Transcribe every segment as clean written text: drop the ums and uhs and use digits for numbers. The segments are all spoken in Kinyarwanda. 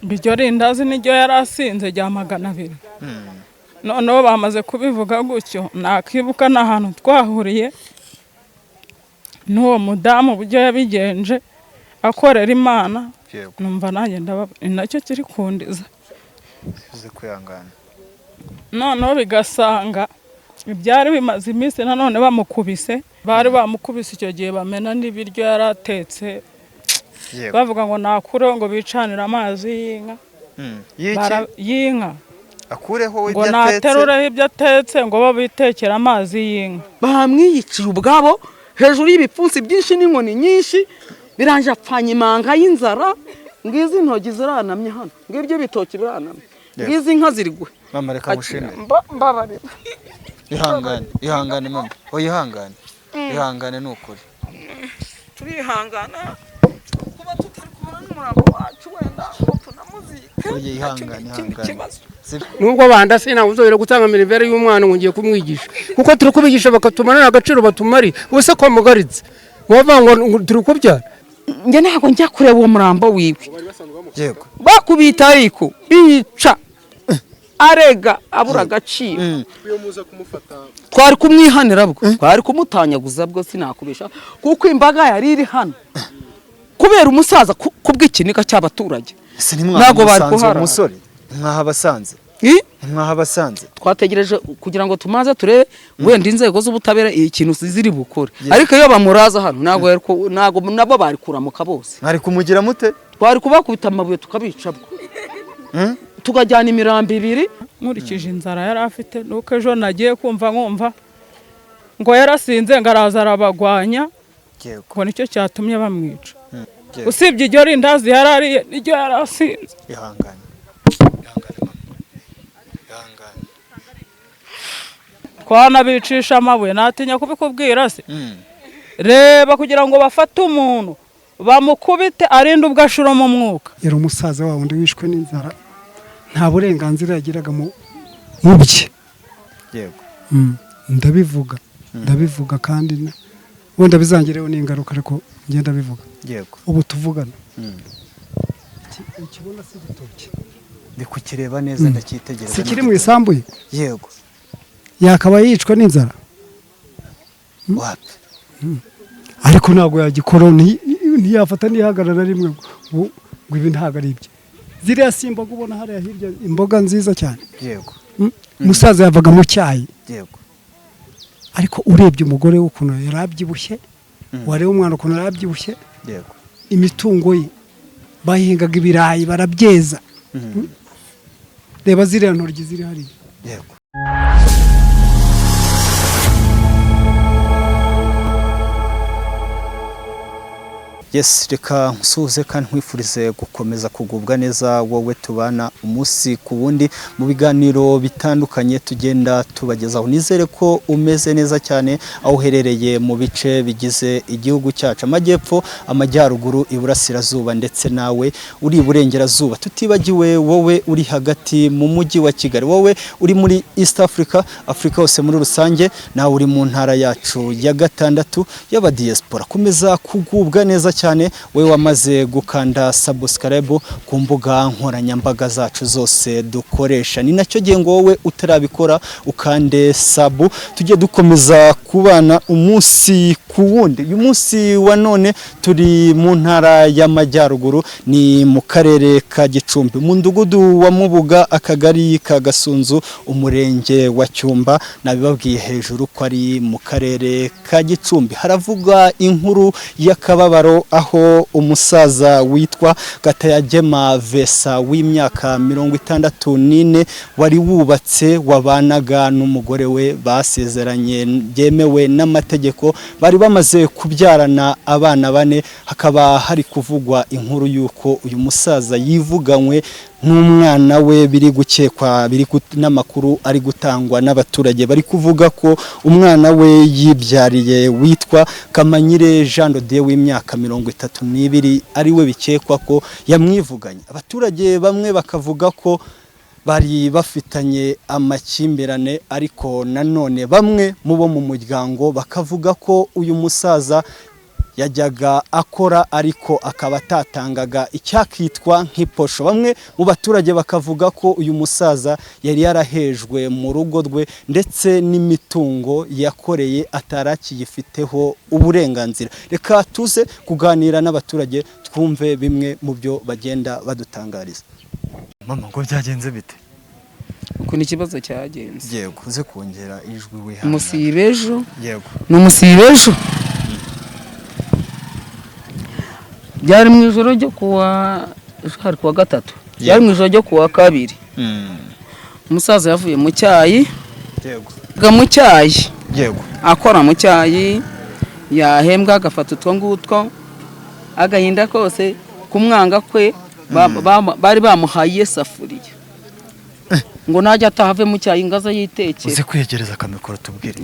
Iryo rindazi niryo yarasinze rya 200. Noneho bamaze kubivuga gutyo nakibuka n'ahantu twahuriye n'uwo mudamu buryo yabigenje akorera Imana numva nanjye nacyo kiri kundiza uze kwihangana. noneho bigasanga ibyari bimaze iminsi nanone bamukubise bari bamukubise icyo gihe bamena n'ibiryo yaratetse bavuga ngo nakure ngo bicanira amazi y'inka y'inka akureho ngo naterureho ibyo atetse ngo babitekera amazi y'inka bamwiyiciye ubwabo hejuru y'ibipfunsi byinshi n'inkoni nyinshi biranje apfanye imanga y'inzara ngizi intogi ziranamye hano ngibyo bitoki biranamye ngizi inka ziri guhe mama reka mushime mbabarira ihangane mama ihangane n'ukuri turihangana kuba tutari kumara n'umurambo wacu wenda tunamuzike ihangane nubwo bandase ntawe uzobera gutanga milivere y'umwana ngo ngiye kumwigisha kuko turi kubigisha bakatumanira agaciro batumari ubuse ko mugaritse wava ngo turi kubyara njye ntabwo njya kureba uwo murambo wiwe yego bakubita ariko bica arega abura agaciro twari kumwihanira bwo twari kumutanyaguza bwo sinakubisha kuko imbaga yari iri hano kubera umusaza kubw'ikinika cy'abaturage ntago bari kuhara umusore mwahabasanze twategereje kugira ngo tumaze turebe wenda inzego z'ubutabera ikintu ziri bukore ariko iyo bamuraza hano ntago nabo bari kuramuka bose mwari kumugira mute twari kubakubita amabuye tukabica bwo tukajyana imirambo 2 nkurikije inzara yari afite nuko ejo nagiye kumva ngo yarasinze ngaraza arabagwanya ngo nicyo cyatumye bamwica usibye iryo rindazi yarariye niryo yarasinze ihangane twanabicisha amabuye natinya kubikubwira se reba kugira ngo bafate umuntu bamukubite arinde ubwo ashura mu mwuka yari umusaza wa wundi wishwe n'inzara nta burenganzira yagiraga mu bye yego ndabivuga kandi wenda bizangireho n'ingaruka ariko ngenda bivuga yego ubu tuvugana ikibona se gitoki ndikukireba neza ndacyitegereza sikiri mu isambu ye yego yakaba yicwa n'inzara wapi ariko ntago yagikora ntiyafata ntihagarara rimwe ngo ibi ntago ari ibye ziriya simba ubona hariya hirya imboga nziza cyane yego umusaza yavaga mu cyayi yego ariko urebye umugore w'ukuntu yarabyibushye wareba umwana ukuntu yarabyibushye yego imitungo ye bahingaga ibirayi barabyeza reba ziriya ntoryi ziri hariya yego Yes, reka nsuhuze kandi nkwifurize gukomeza kugubwa neza wowe tubana umunsi ku wundi mu biganiro bitandukanye tugenda tubagezaho. Nizere ko umeze neza cyane aho uherereye mu bice bigize igihugu cyacu, amajyepfo, amajyaruguru, iburasirazuba ndetse nawe uri iburengerazuba. Tutibagiwe wowe uri hagati mu mujyi wa Kigali, wowe uri muri East Africa, Afrika hose muri rusange, nawe uri mu ntara yacu ya 6 y'aba diaspora. Komeza kugubwa neza cyane wewe wamaze gukanda subscribe ku mbuga nkoranyambaga zacu zose dukoresha. Ni nacyo gihe ngo wowe utarabikora ukande sub, tujye dukomeza kubana umunsi ku wundi. Uyu munsi wa none turi mu ntara y'amajyaruguru, ni mu karere ka Gicumbi, mu ndugudu wa Mubuga, akagari ka Gasunzu, umurenge wa Cyumba. Nabibabwiye hejuru ko ari mu karere ka Gicumbi. Haravuga inkuru y'akababaro aho umusaza witwa Gatayagema Vesa w'imyaka 64 wari wubatse, wabanaga n'umugore we, basezeranye byemewe n'amategeko, bari bamaze kubyarana abana 4. Hakaba hari kuvugwa inkuru yuko uyu musaza yivuganywe n'umwana we, biri gukekwa, n'amakuru ari gutangwa n'abaturage, bari kuvuga ko umwana we yibyariye witwa Kamanyire Jean de Dieu w'imyaka 32 ari we bikekwa ko yamwivuganye. Abaturage bamwe bakavuga ko bari bafitanye amakimbirane, ariko nanone bamwe mu bo mu muryango bakavuga ko uyu musaza yajyaga akora ariko akaba atatangaga icyakitwa nk'iposho. Bamwe mu baturage bakavuga ko uyu musaza yari yarahejwe mu rugo rwe ndetse n'imitungo yakoreye atarakiyifiteho uburenganzira. Reka tuze kuganira n'abaturage twumve bimwe mu byo bagenda badutangariza. Mama, ngo byagenze bite? uko ni ikibazo cyagenze. Yego, uze kongera ijwi wihana. Umusibejo. Yego. N'umusibejo. Byari mu ijoro ryo kuwa gatatu. Byari mu ijoro ryo kuwa kabiri. Umusaza yavuye mu cyayi. Yego. Mu cyayi. Yego. Akora mu cyayi, yahembwa agafata utwo ngutwo, agahinda kose kumwanga kwe bari bamuhaye safuriya ngo najya atahave mu cyayi ngaza yitekera. Uze kwegereza akamikoro tubwire.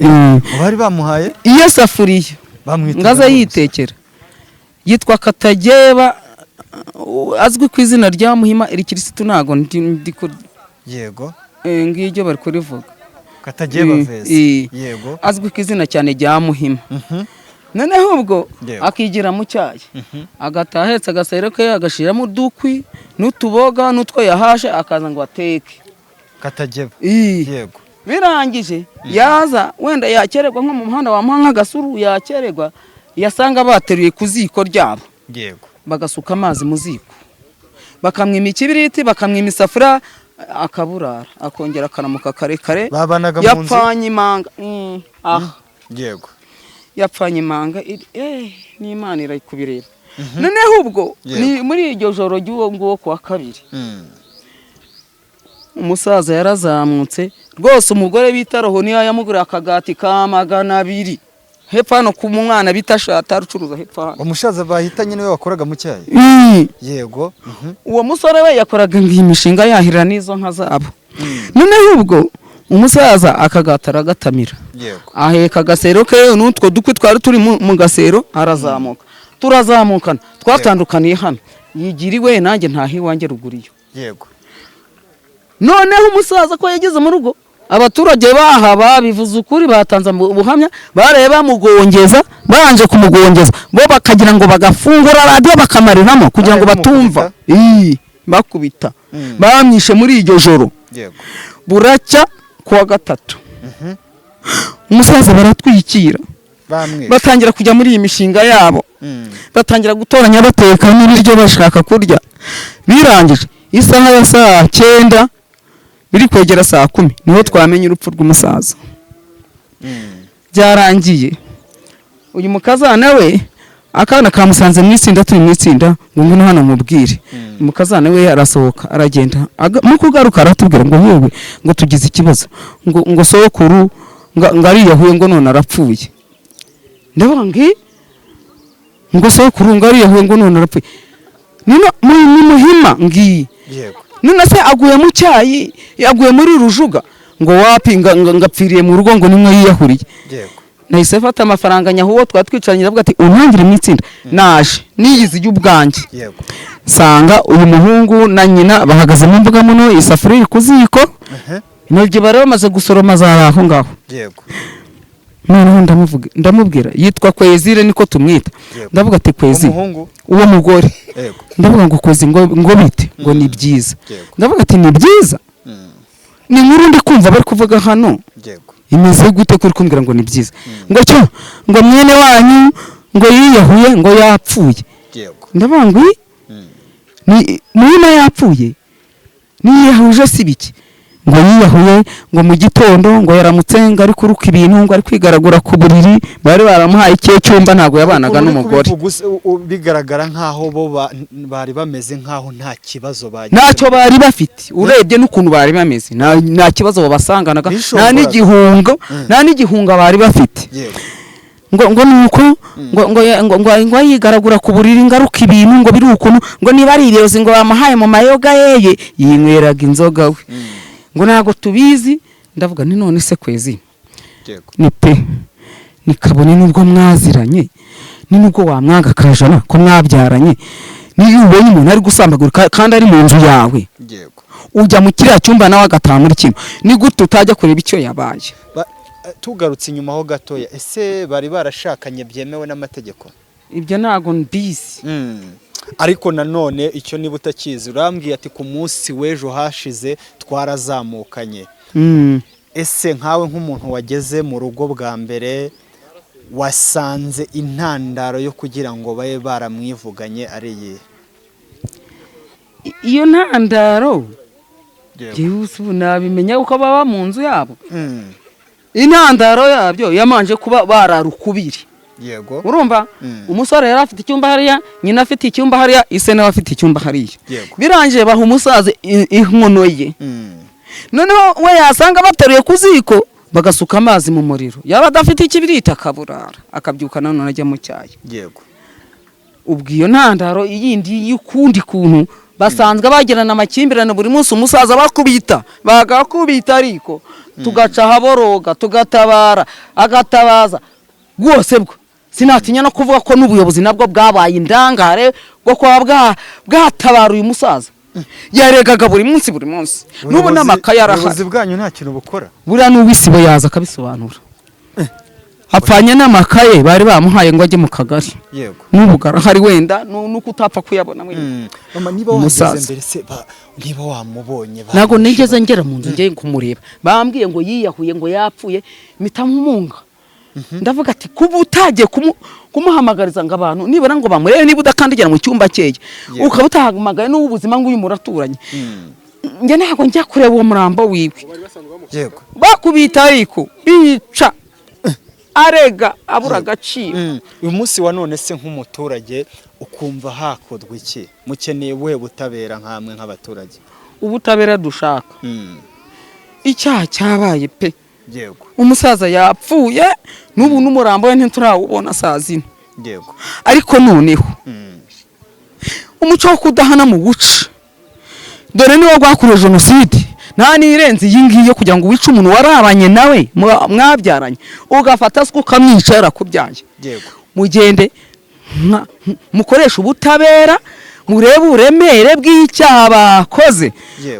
Bari bamuhaye iyo safuriya ngaza yitekera. Yitwa Katageba, azwi ku izina rya Muhima Erikirisitu. Nago ndiko. Yego. Ngiryo bari kurivuga. Katageba vese. Yego. Azwi ku izina cyane rya Muhima. Noneho ubwo akigira mu cyayi, agatahetse agasero ke agashiramo udukwi n'utuboga n'utwo yahashe akaza ngo ateke. Katageba. Yego. Birangije yaza wenda yakererwa nko mu muhanda wa Muhanga Gasuru, yakererwa yasanga bateruye ku ziko ryabo. Yego. Bagasuka amazi mu ziko, bakamwima ikibiriti, bakamwima isafuriya, akaburara akongera akaramuka karekare. Babanaga mu nzu yapfanye imanga. Yego. Yapfanye imanga. N'Imana irayikubireba. Noneho ubwo ni muri iryo joro ry'uwo nguwo kuwa kabiri, umusaza yarazamutse rwose. Umugore bita Roho niyo yamugurira akagati ka 200 hepfo hano ku mwana bita Shata rucuruza hepfo hano. Umusaza bahitanye niwe wakoraga mu cyayi. Yego. Uwo musore we yakoraga imishinga yahirira n'izo nka zabo. Noneho ubwo umusaza akagatara gatamira. Yego. Aheka agasero ke n'utwo dukwi twari turi mu gasero, arazamuka. Turazamukana, twatandukaniye hano. Yigiriwe nanjye ntahi wanjye ruguriyo. Yego. Noneho umusaza ko yageze mu rugo, abaturage bahaba bivuze ukuri, batanze ubuhamya, bareba mugongeza, baranje kumugongeza bo bakagira ngo bagafungura radio bakamariramo kugira ngo batumva. Bakubita. Bamwishe muri iryo joro. Yego. Buracya kuwa gatatu. Umusaza baratwikira, batangira kujya muri iyi mishinga yabo. Batangira gutoranya bateka n'ibiryo bashaka kurya. Birangije isaha ya saa 9 biri kwegera saa 10 niho twamenye urupfu rw'umusaza. Byarangiye uyu mukazana we akana kamusanze mu itsinda, turi mu itsinda, ngo ngwino hano mubwire. Umukazana we arasohoka aragenda, mu kugaruka aratubwira ngo yewe ngo tugize ikibazo, ngo sokuru ngari yahuye ngo none arapfuye. Ndavuga ngo sokuru ngari yahuye ngo none arapfuye. Nino muri Muhima ngi. Yego. None se aguye mu cyayi, yaguye muri Rujuga ngo wapinga ngapfiriye mu rugo ngo nimwe yiyahuriye. Yego. Nahise fata amafaranga nyahuwo twatwicaranye, ndavuga ati untangire mu itsinda. Naje niyizi y'ubwanjye. Yego. Sanga uyu muhungu na nyina bahagaze mu mbuga muno, isafuriya iri ku ziko. Nibyo bari bamaze gusoroma zaraho ngaho. Yego. Noneho ndamubwira yitwa Kwezire niko tumwita. Ndavuga ati Kwezi uwo mugore. Yego. Ndavuga ngo Kwezi ngo bite ngo ni byiza. Ndavuga ati ni byiza. Ni nkuru ndi kumva bari kuvuga hano. Yego. Imeze gute kuri kumbwira ngo ni byiza. Ngo cyo ngo mwene wanyu ngo yiyahuye ngo yapfuye. Yego. Ndavuga ngo ni mwene yapfuye. Ni yahuje sibiki. Ngo yiyahuye ngo mu gitondo ngo yaramutse ngo ari kuruka ibintu ngo ari kwigaragura ku buriri, bari baramuhaye icyo cyumba, ntago yabanaga n'umugore. Bigaragara nkaho bo bari bameze nkaho nta kibazo bagize. Ntacyo bari bafite, urebye n'ukuntu bari bameze nta kibazo babasanganaga, nta n'igihunga bari bafite. ngo nuko ngo yigaragura ku buriri ngaruka ibintu ngo biri ukuntu, ngo niba ari ibirozi ngo bamahaye mu mayoga yeye yinyweraga inzoga we. Ngo ntago tubizi. Ndavuga ni none se Kwezi ni pe ni kabone nubwo mwaziranye, ni nubwo wamwanga kajana ko mwabyaranye, niyo ubonye umuntu ari gusambagura kandi ari mu nzu yawe, ujya mu kiriya cyumba nawe agataha muri kimwe, ni gute utajya kureba icyo yabaye. Tugarutse inyuma ho gatoya, ese bari barashakanye byemewe n'amategeko? ibyo ntago mbizi. ariko nanone icyo niba utakizi urambwiye ati ku munsi w'ejo hashize twarazamukanye. Ese nkawe nk'umuntu wageze mu rugo bwa mbere wasanze intandaro yo kugira ngo babe baramwivuganye ari iyihe? Iyo ntandaro byihuse nabimenya uko baba mu nzu yabo. Intandaro yabyo yamanje kuba bararukubiri. Yego. Urumva? Umusore yari afite icyumba hariya, nyina afite icyumba hariya, ise nawe afite icyumba hariya. Birangiye baha umusaza inkono ye. Noneho we yasanga bateruye ku ziko bagasuka amazi mu muriro. Yaba adafite ikibirita akaburara, akabyuka none ajya mu cyayi. Yego. Ubwo iyo ntandaro yindi y'ukundi kuntu basanzwe bagirana amakimbirane buri munsi umusaza bagakubita ariko tugaca haboroga tugatabara agatabaza rwose bwo sinatinya no kuvuga ko n'ubuyobozi nabwo bwabaye indangare bwo kwa bwatabara uyu musaza yaregaga buri munsi n'ubu n'amakaye arahari. Ubuyobozi bwanyu nta kintu bukora? Buriya n'ubisibo yaza akabisobanura. Apfanye n'amakaye bari bamuhaye ngo ajye mu kagari. Yego. N'ubugara hari wenda nuko utapfa kuyabona mwe. Mama niba wageze mbere se niba wamubonye nago nigeze ngera mu nzu ngiye kumureba. Bambwiye ngo yiyahuye ngo yapfuye mitamumunga. Ndavuga ati kuba utagiye kumuhamagariza ngo abantu nibura ngo bamurebe niba udakandagira mu cyumba cyeye ukaba utahamagaye n'ubuzima ngo uyu muraturanye. Nge ntago njya kureba uwo murambo wiwe. Yego. Bakubita ariko bica arega abura agaciro. Uyu munsi wa none se nk'umuturage ukumva hakodwa iki? Mukeneye we butabera nkamwe nk'abaturage? Ubutabera dushaka. Icyaha cyabaye pe. Yego. Umusaza yapfuye n'ubu n'umurambo we nturawubona sazina. Yego. Ariko noneho umuco wo kudahana mu buca dore niwo gwakureje jenoside nta nirenze iyi ngiyo kugira ngo wice umuntu warabanye nawe mwabyaranye ugafata siko kamwicara kubyaye. Yego. Mugende mukoresha ubutabera murebe uremere bw'icyaha bakoze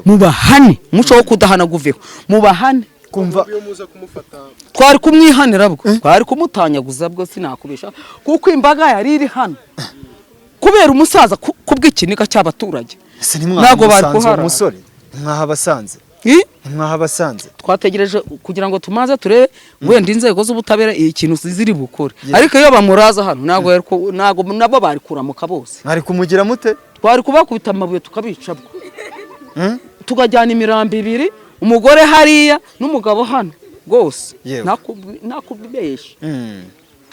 mubahane umuco wo kudahana guveho mubahane. Kumva twari kumwihanira bwo twari kumutanyaguza bwo sinakubisha kuko imbaga yari iri hano kubera umusaza kubw'ikinika cy'abaturage. Nago bari kuhara umusore mwahabasanze mwahabasanze twategereje kugira ngo tumaze turebe wenda inzego z'ubutabera ikintu ziri bukore. Ariko iyo bamuraza hano nago nabo bari kuramuka bose. Mwari kumugira mute? Twari kubakubita amabuye tukabica bwo tukajyana imirambi ibiri umugore hariya n'umugabo hano gose nakubibesha.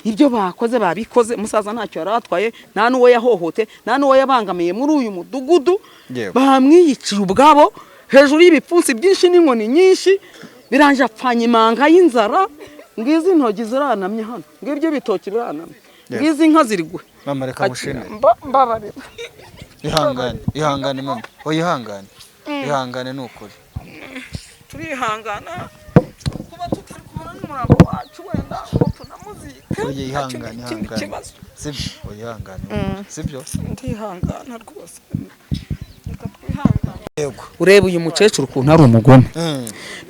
Ibyo bakoze babikoze umusaza ntacyo yaratwaye nta nuwo yahohote nta nuwo yabangamiye muri uyu mudugudu. Bamwiyiciye ubwabo hejuru y'ibipfunsi byinshi n'inkoni nyinshi biranje apfanye imanga y'inzara ngizi intogi ziranamye hano ngibyo bitoki biranamye ngizi inka ziri gwe. Mama reka mushime mbabarira ihangane mama ihangane n'ukuri turihangana kuba tutari kubona n'umurambo wacu wenda tunamuzika. Oye ihangane sibyo ihangane sibyo ndihangana rwose. Yego. Ureba uyu mukecuru ukuntu ari umugome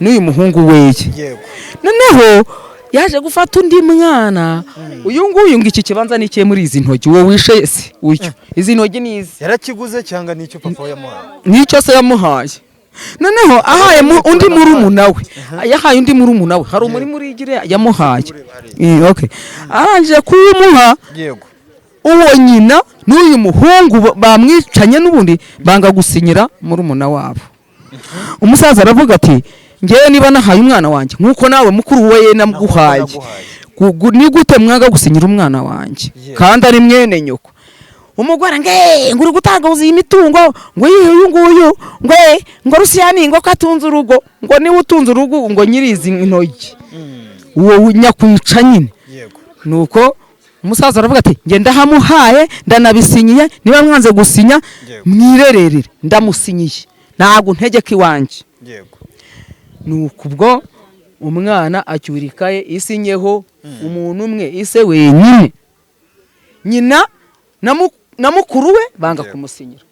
n'uyu muhungu weye. Yego. Noneho yaje gufata undi mwana uyu nguyu ngo iki kibanza nikiye muri izi ntogi wowe wishe se ucyo izi ntogi nizi yarakiguze cyangwa nicyo papa yamuhaye? Nicyo se yamuhaye. Noneho ahaye undi murumuna we yahaye undi murumuna we hari muri igire yamuhaye. Okay. Aranje kumuha. Yego. Uwo nyina n'uyu muhungu bamwicanye n'ubundi banga gusinyira murumuna wabo. Umusaza aravuga ati ngewe niba nahaye umwana wanjye nkuko nawe mukuru we namuguhaye ni gute mwanga gusinyira umwana wanjye kandi ari mwene nyoko. Umugore nguri gutagabuza imitungo ngo uyu nguyu ngo Rusiyani ngo katunze urugo ngo niwe utunze urugo ngo nyirizi intogi uwo nyakwica nyine. Yego. Nuko umusaza aravuga ati nge ndahamuhaye ndanabisinyiye niba mwanze gusinya mwirererere ndamusinyiye ntabwo ntegeka iwanjye. Yego. Nuko ubwo umwana acyurikaye isinyeho umuntu umwe ise wenyine nyina na mukuru we banga kumusinyira.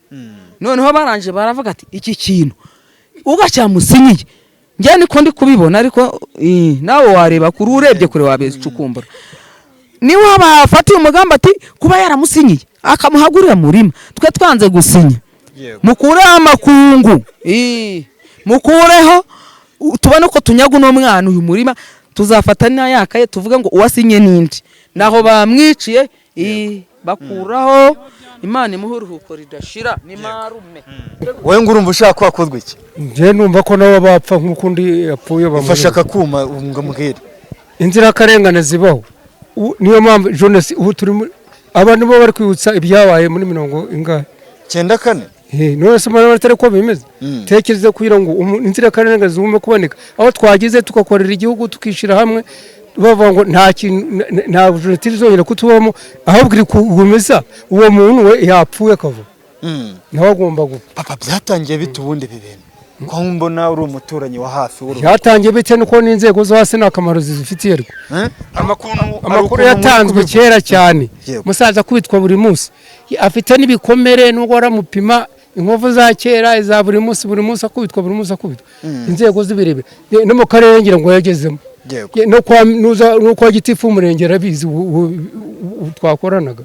Noneho baranje baravuga ati iki kintu ugacyamusinyiye njye niko ndi kubibona ariko nawe wareba kuri urebye kure wabecukumbura. niwe bafatiye umugambi ati kuba yaramusinyiye akamuhagurira murima twe twanze gusinya mukureho amakungu mukureho tubone ko tunyaga uno mwana uyu murima tuzafata n'ayakaye tuvuge ngo uwasinye n'indi naho bamwiciye bakuraho Imana imuhuruhuko ridashira ni marume. Wowe ngo urumva ushaka kwakozwe iki? Nje numva ko nabo bapfa nkuko undi yapfuye bamufasha akakuma ngamubwira inzira karengane zibaho. Niyo mpamvu Jones ubu turi abantu bo bari kwibutsa ibyabaye muri 94 none se mwana batari ko bimeze tekereza kugira ngo inzira karengane zume kuboneka aho twagize tugakorera igihugu tukishira hamwe bavuga ngo nta kintu nta bujureti zongera kutubamo ahubwo iri kugumeza uwo muntu we yapfuye akava nawe agomba gupfa. Papa byatangiye bitubundi bibintu ko mbona uri umuturanyi wa hafi w'urugo byatangiye bite nuko n'inzego zo hasi nakamaro zifitiye rwo amakuru yatanzwe kera cyane musaza kubitwa buri munsi afite nibikomere nubwo aramupima inkovu za kera iza buri munsi akubitwa inzego zibirebe no mu karere ngira ngo yagezemo no kwa gitifu umurengera bizi twakoranaga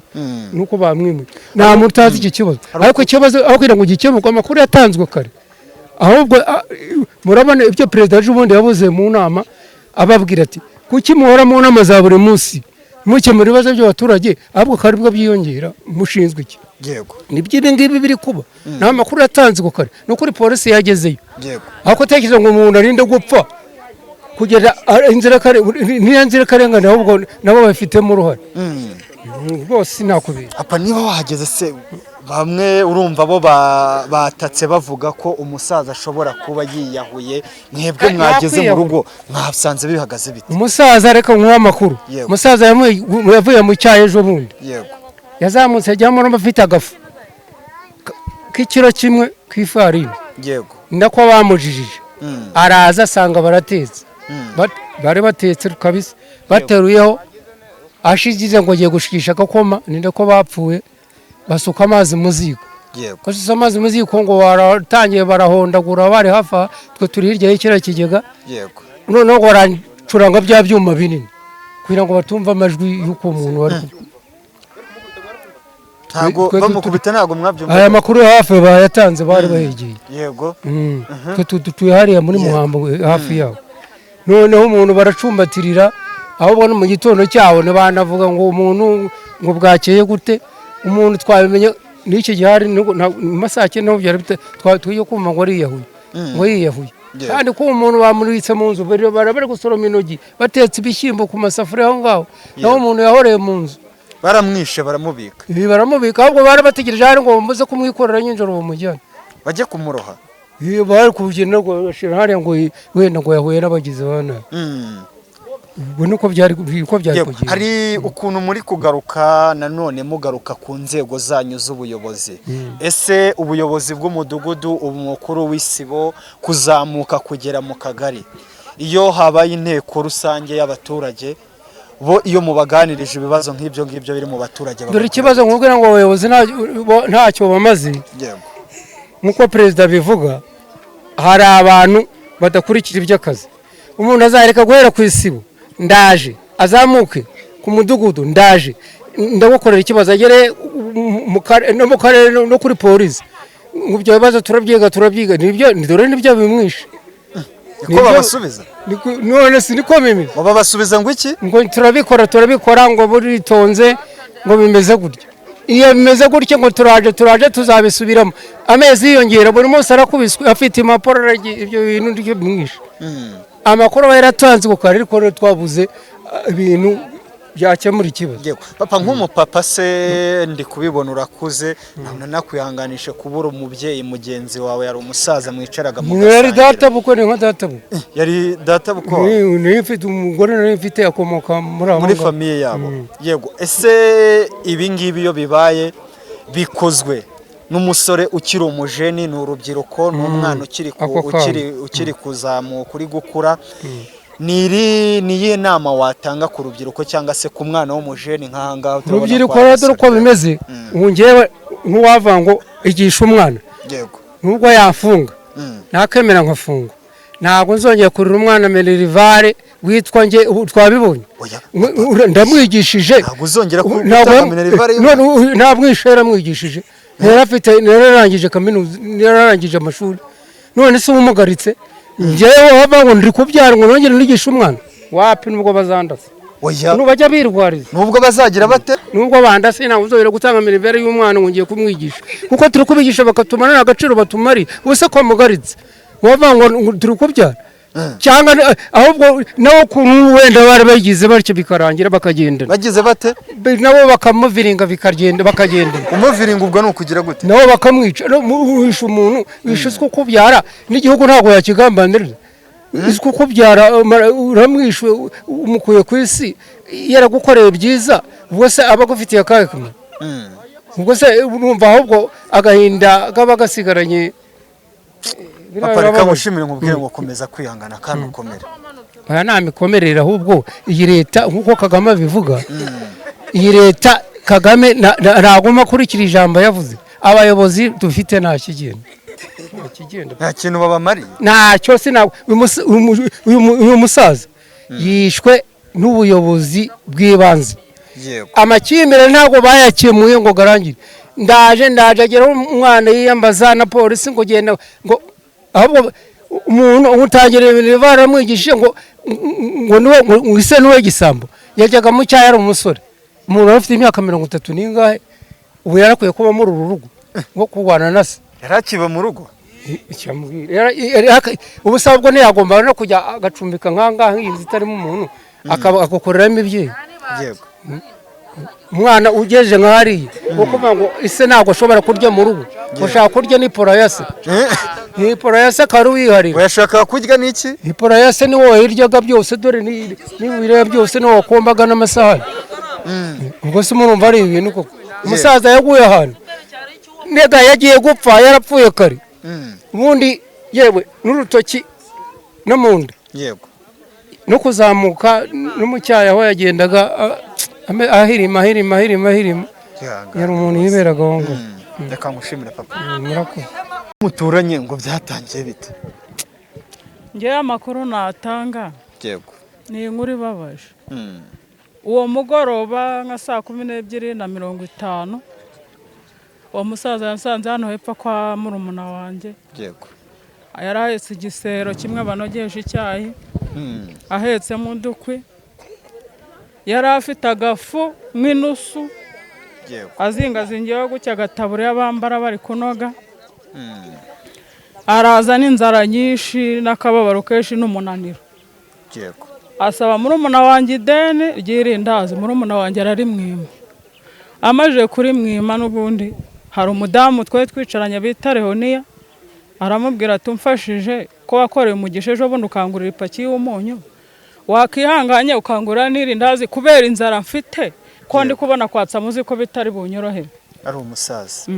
nuko bamwimuye nta mutazi iki kibazo ariko ikibazo aho kugira ngo gikemuke amakuru yatanzwe kare ahubwo murabona ibyo president y'ubundi yabuze mu nama ababwira ati kuki muhora mu nama za buri munsi muke muri bibazo by'abaturage ahubwo karibwo byiyongera mushinzwe iki nibyo ngibi biri kuba nta makuru yatanzwe kare no kuri polisi yagezeyo ako tekereza ngo umuntu arinde gupfa kugera inzira karengane ahubwo nabo bafitemo uruhare bose nakubira. Apa niba wahageze se bamwe urumva bo batatse bavuga ko umusaza ashobora kuba yiyahuye mwebwe mwageze mu rugo mwasanze bihagaze bite? Umusaza reka nk'uwa makuru umusaza yavuye mu cyayi ejo bundi yazamutse ajyamo n'abafite agafu k'ikiro kimwe k'ifarini ndako bamujijije araza asanga baratetse bari batetse kabisa bateruyeho ashigize ngo agiye gushikisha akakoma ninde ko bapfuye basuka amazi mu ziko basuka amazi mu ziko ngo baratangiye barahondagura bari hafa twe turi hirya y'ikira kigega noneho baracuranga bya byuma binini kugira ngo batumva amajwi y'uko umuntu wari ntago bamukubita ntago mwabyumva aya makuru hafi bayatanze bari bahegeye twe hariya muri Muhambo hafi yaho noneho umuntu baracumbatirira ahubwo no mu gitondo cyawo banavuga ngo umuntu ngo bwakeye gute umuntu twabimenye n'iki gihari masake no byari twiye kumva ngo yiyahuye kandi ko umuntu bamuritse mu nzu barabere gusoroma inogi batetse ibishyimbo ku masafuriya aho ngaho naho umuntu yahoreye mu nzu baramwishe baramubika ahubwo barabategereje hari ngo bambuze kumwikorera nyinjoro bamujyane bajye kumuroha bari kugenda ngo bashira hariya ngo wenda ngo yahuye n'abagize bana nuko byari kugira hari ukuntu muri kugaruka nanone mugaruka ku nzego zanyu z'ubuyobozi ese ubuyobozi bw'umudugudu umukuru w'isibo kuzamuka kugera mu kagari iyo habaye inteko rusange y'abaturage bo iyo mubaganirije ibibazo nk'ibyo biri mu baturage dore ikibazo nkubwira ngo abayobozi ntacyo bamaze nkuko perezida bivuga hari abantu badakurikira iby'akazi umuntu azareka guhera ku isibo ndaje azamuke ku mudugudu ndaje ndagukorera ikibazo agere mu karere no kuri polisi ngubyo bibazo turabyiga nibyo dore nibyo bimwishe niko babasubiza none si niko mimi babasubiza ngo iki ngo turabikora ngo buritonze ngo bimeze gutya iyo bimeze gutya ngo turaje tuzabisubiramo amezi yiyongera buri munsi arakubiswe afite impapuro ibyo bintu ndike bimwishe amakuru yaratanze ko kare ariko twabuze ibintu byakemura ikibazo. Papa nk'umupapa se ndi kubibona urakuze nakwihanganisha kubura umubyeyi mugenzi wawe yari umusaza mwicaraga mu gasanga yari data buko ni nka data buko yari data buko ni mfite umugore nari mfite akomoka muri famille yabo yego ese ibi ngibi iyo bibaye bikozwe n'umusore ukiri umujeni n'urubyiruko n'umwana ukiri kuzamuka uri gukura niyihe nama watanga ku rubyiruko cyangwa se ku mwana w'umujeni nk'ahangaha urubyiruko rero uko bimeze ngewe nk'uwava ngo igisha umwana nubwo yafunga ntakemera nkafunga ntabwo nzongera kurira umwana minerivare witwa nge twabibonye ndamwigishije ntabwo uzongera kuvuga minerivare ntabwo yaramwigishije yararangije kaminuza yararangije amashuri none se umugaritse njyewe wava ngo ndi kubyara ngo nongere nigishe umwana wapi nubwo bazandasa bajya birwariza nubwo bazagira bate nubwo bandase ntabwo uzongera gutanga minerivare y'umwana ngo ngiye kumwigisha kuko turi kubigisha bakatuma nta gaciro batumari ubuse ko mugaritse wava ngo turi kubyara cyangwa ahubwo nawe ukuntu wenda bari bagize batyo bikarangira bakagendera bagize bate nabo bakamuviringa bikagenda bakagendera umuviringa ubwo ni ukugira gute nabo bakamwica wishe umuntu wishe uko kubyara n'igihugu ntabwo yakigambanira uko kubyara uramwishe umukuye ku isi yaragukoreye byiza ubwo se aba agufitiye akahe kamaro ubwo se urumva ahubwo agahinda kaba gasigaranye Aparika mushimire nkubwire ngo komeza kwihangana kandi ukomere. Aya nta mikomerera ahubwo iyi leta nkuko Kagame bivuga. Iyi leta Kagame nagoma kurikira ijambo yavuze. Abayobozi dufite nta kigenda. Nta kintu babamariye. Ntacyo sina uyu musaza yishwe n'ubuyobozi bw'ibanze. Yego. Amakimbere ntabwo bayakemuye ngo garangire. Ndaje agera umwana yiyambaza na polisi ngo genda ngo ahubwo umuntu utangira ibintu baramwigishije ngo ise n'uwe gisambo yajyaga mu cyaya ari umusore umuntu afite imyaka 30 n'ingahe ubu yarakwiye kuba muri uru rugo ngo kurwana na se yarakiba mu rugo ubu sabwo ntiyagomba no kujya agacumbika nkangaha inzi itarimo umuntu akakoreramo ibyeyi yego umwana ugejeje nk'ahariye ukuvuga ngo ise ntabwo ashobora kurya mu rugo ushaka kurya ni porayase ni porayase kari wiharira uyashaka kurya n'iki ni porayase ni wowe hiryaga byose dore n'ibireba byose ni wakombaga n'amasahani ubwo se murumva ari ibintu koko umusaza yaguye ahantu nega yagiye gupfa yarapfuye kare ubundi yewe n'urutoki no mu nda yego no kuzamuka no mu cyaya aho yagendaga ahirima yari umuntu yiberaga aho ngo reka ngushimire papa murakoze muturanye ngo byatangiye bite ngewe amakuru natanga yego ni inkuru ibabaje uwo mugoroba nka 12:50 uwo musaza yasanze hano hepfo kwa murumuna wanjye yego yari ahetse igisero kimwe banogesha icyayi ahetse mu ndukwi yari afite agafu nk'inusu azingazingiyeho gutya agataburo y'abambara bari kunoga araza n'inzara nyinshi n'akababaro kenshi n'umunaniro asaba murumuna wanjye ideni ry'irindazi murumuna wanjye ararimwima amaje kuri mwima n'ubundi hari umudamu twe twicaranye bita Rehoniya aramubwira ati umfashije ko wakoreye umugisha ejo bundi ukangurira ipaki y'umunyu wakihanganye ukangurira n'irindazi kubera inzara mfite ko ndi kubona kwatsa muzi ko bitari bunyorohere ari umusaza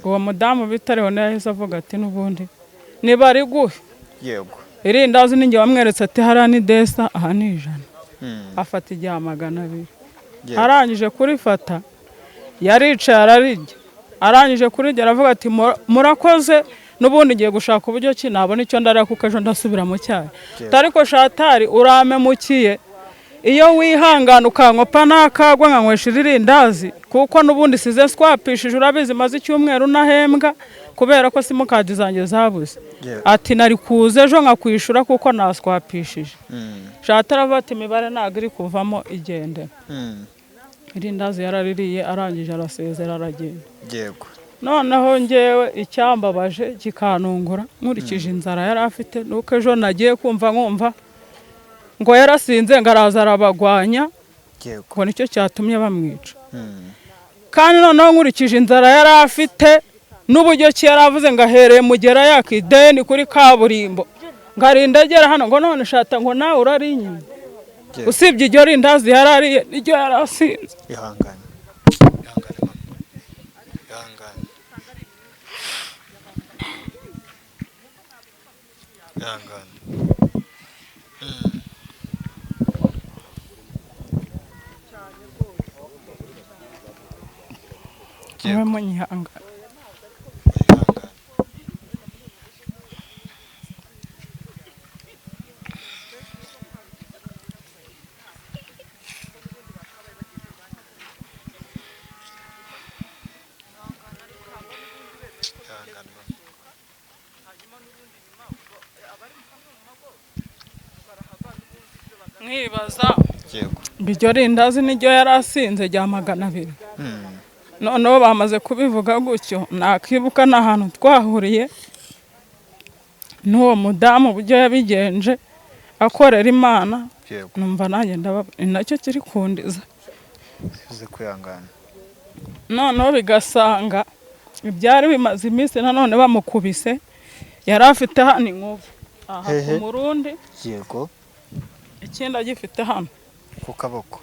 uwo mudamu bita Rehoniya yahise avuga ati n'ubundi niba ari guhe yego irindazi ninjye wamweretse ati hariya ni desa aha ni 100 afata ijya 200 arangije kurifata yaricaye ararirya arangije kurirya aravuga ati murakoze n'ubundi ngiye gushaka uburyo ki nabona icyo ndarya kuko ejo ndasubira mu cyayi tariko shatari uramemukiye iyo wihangana ukankopa nakagwa nkanywesha irindazi kuko n'ubundi size swapishije urabizi maze icyumweru nahembwa kubera ko simukadi zanjye zabuze ati nari kuza ejo nkakwishura kuko naswapishije shatara bati imibare ntago iri kuvamo igende irindazi yaraririye arangije arasezera aragenda yego noneho ngewe icyambabaje kikanungura nkurikije inzara yari afite nuko ejo nagiye kumva nkumva ngo yarasinze ngaraza arabagwanya ngo nicyo cyatumye bamwica kandi noneho nkurikije inzara yari afite n'uburyo ki yaravuze ngo ahereye mugera yakideni kuri kaburimbo ngarinda agera hano ngo none shata ngo nawe urari inyuma usibye iryo rindazi yarariye iryo yarasinze ihangane Yewe munyihangane nkibaza ngo iryo rindazi niryo yari asinze rya 200. Noneho bamaze kubivuga gutyo nakibuka n'ahantu twahuriye n'uwo mudamu uburyo yabigenje akorera Imana, numva nanjye nacyo kiri kundiza. Bivuze kwihangana. Noneho bigasanga ibyari bimaze iminsi nanone bamukubise, yari afite hano inkovu aha ku Murundi, yego, ikindi agifite hano ku kaboko.